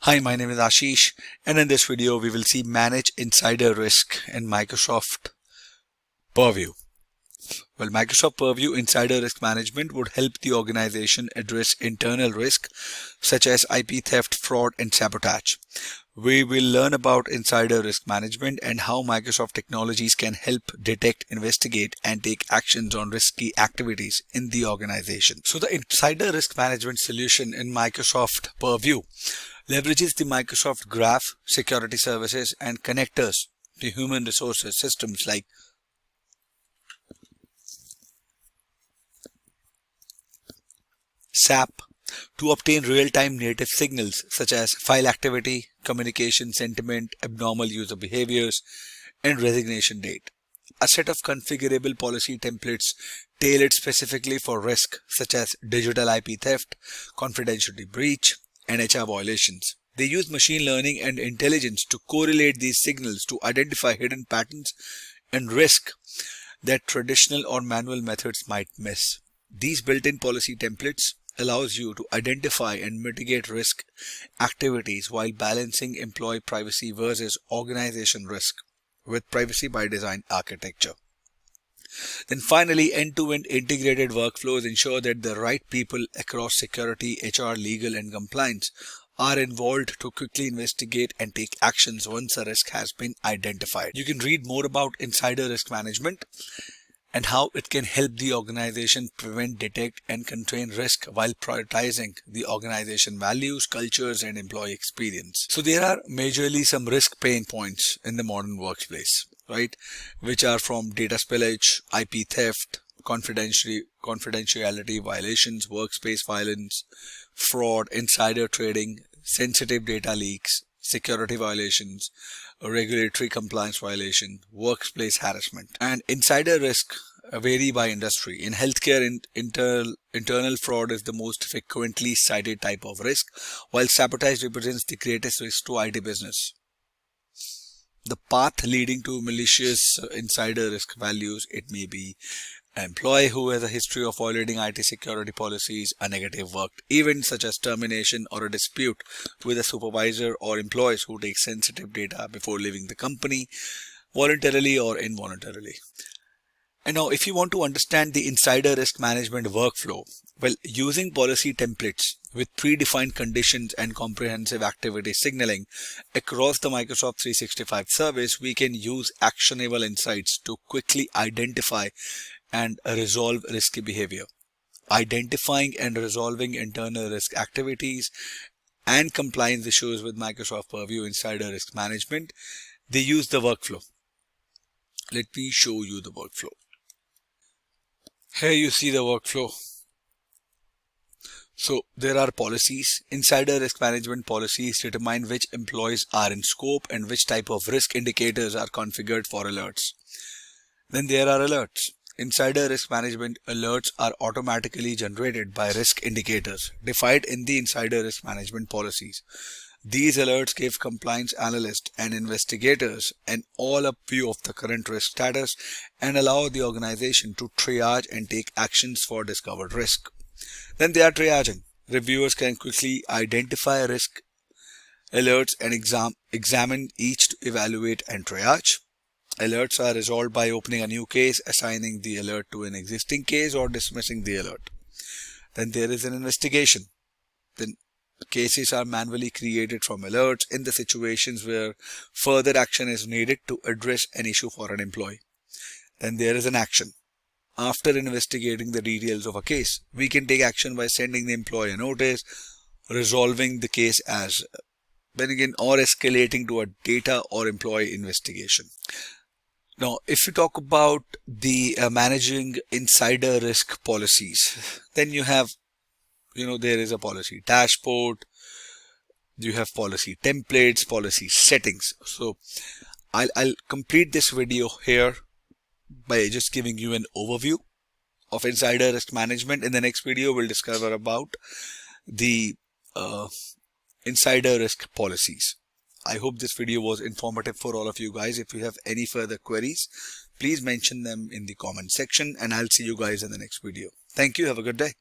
Hi, my name is Ashish, and in this video we will see manage insider risk in Microsoft Purview. Well, Microsoft Purview Insider Risk Management would help the organization address internal risk such as IP theft, fraud, and sabotage. We will learn about insider risk management and how Microsoft technologies can help detect, investigate, and take actions on risky activities in the organization. So the insider risk management solution in Microsoft Purview leverages the Microsoft Graph, security services, and connectors to human resources systems like SAP to obtain real-time native signals such as file activity, communication sentiment, abnormal user behaviors, and resignation date. A set of configurable policy templates tailored specifically for risk such as digital IP theft, confidentiality breach, and HR violations. They use machine learning and intelligence to correlate these signals to identify hidden patterns and risk that traditional or manual methods might miss. These built-in policy templates allows you to identify and mitigate risk activities while balancing employee privacy versus organization risk with privacy by design architecture. Then finally, end-to-end integrated workflows ensure that the right people across security, HR, legal, and compliance are involved to quickly investigate and take actions once a risk has been identified. You can read more about insider risk management and how it can help the organization prevent, detect, and contain risk while prioritizing the organization values, cultures, and employee experience. So there are majorly some risk pain points in the modern workplace, right? Which are from data spillage, IP theft, confidentiality violations, workspace violence, fraud, insider trading, sensitive data leaks, security violations, regulatory compliance violation, workplace harassment. And insider risk vary by industry. In healthcare, internal fraud is the most frequently cited type of risk, while sabotage represents the greatest risk to IT business. The path leading to malicious insider risk values, it may be an employee who has a history of violating IT security policies, a negative work event such as termination, or a dispute with a supervisor, or employees who take sensitive data before leaving the company, voluntarily or involuntarily. And now, if you want to understand the insider risk management workflow, well, using policy templates with predefined conditions and comprehensive activity signaling across the Microsoft 365 service, we can use actionable insights to quickly identify and resolve risky behavior. Identifying and resolving internal risk activities and compliance issues with Microsoft Purview Insider Risk Management, they use the workflow. Let me show you the workflow. Here you see the workflow. So there are policies. Insider risk management policies determine which employees are in scope and which type of risk indicators are configured for alerts. Then there are alerts. Insider risk management alerts are automatically generated by risk indicators defined in the insider risk management policies. These alerts give compliance analysts and investigators an all-up view of the current risk status and allow the organization to triage and take actions for discovered risk. Then they are triaging. Reviewers can quickly identify risk alerts and examine each to evaluate and triage. Alerts are resolved by opening a new case, assigning the alert to an existing case, or dismissing the alert. Then there is an investigation. Then cases are manually created from alerts in the situations where further action is needed to address an issue for an employee. Then there is an action. After investigating the details of a case, we can take action by sending the employee a notice, resolving the case as or escalating to a data or employee investigation. Now, if you talk about the managing insider risk policies, then you have, there is a policy dashboard, you have policy templates, policy settings. So I'll complete this video here by just giving you an overview of insider risk management. In the next video, we'll discover about the insider risk policies. I hope this video was informative for all of you guys. If you have any further queries, please mention them in the comment section, and I'll see you guys in the next video. Thank you. Have a good day.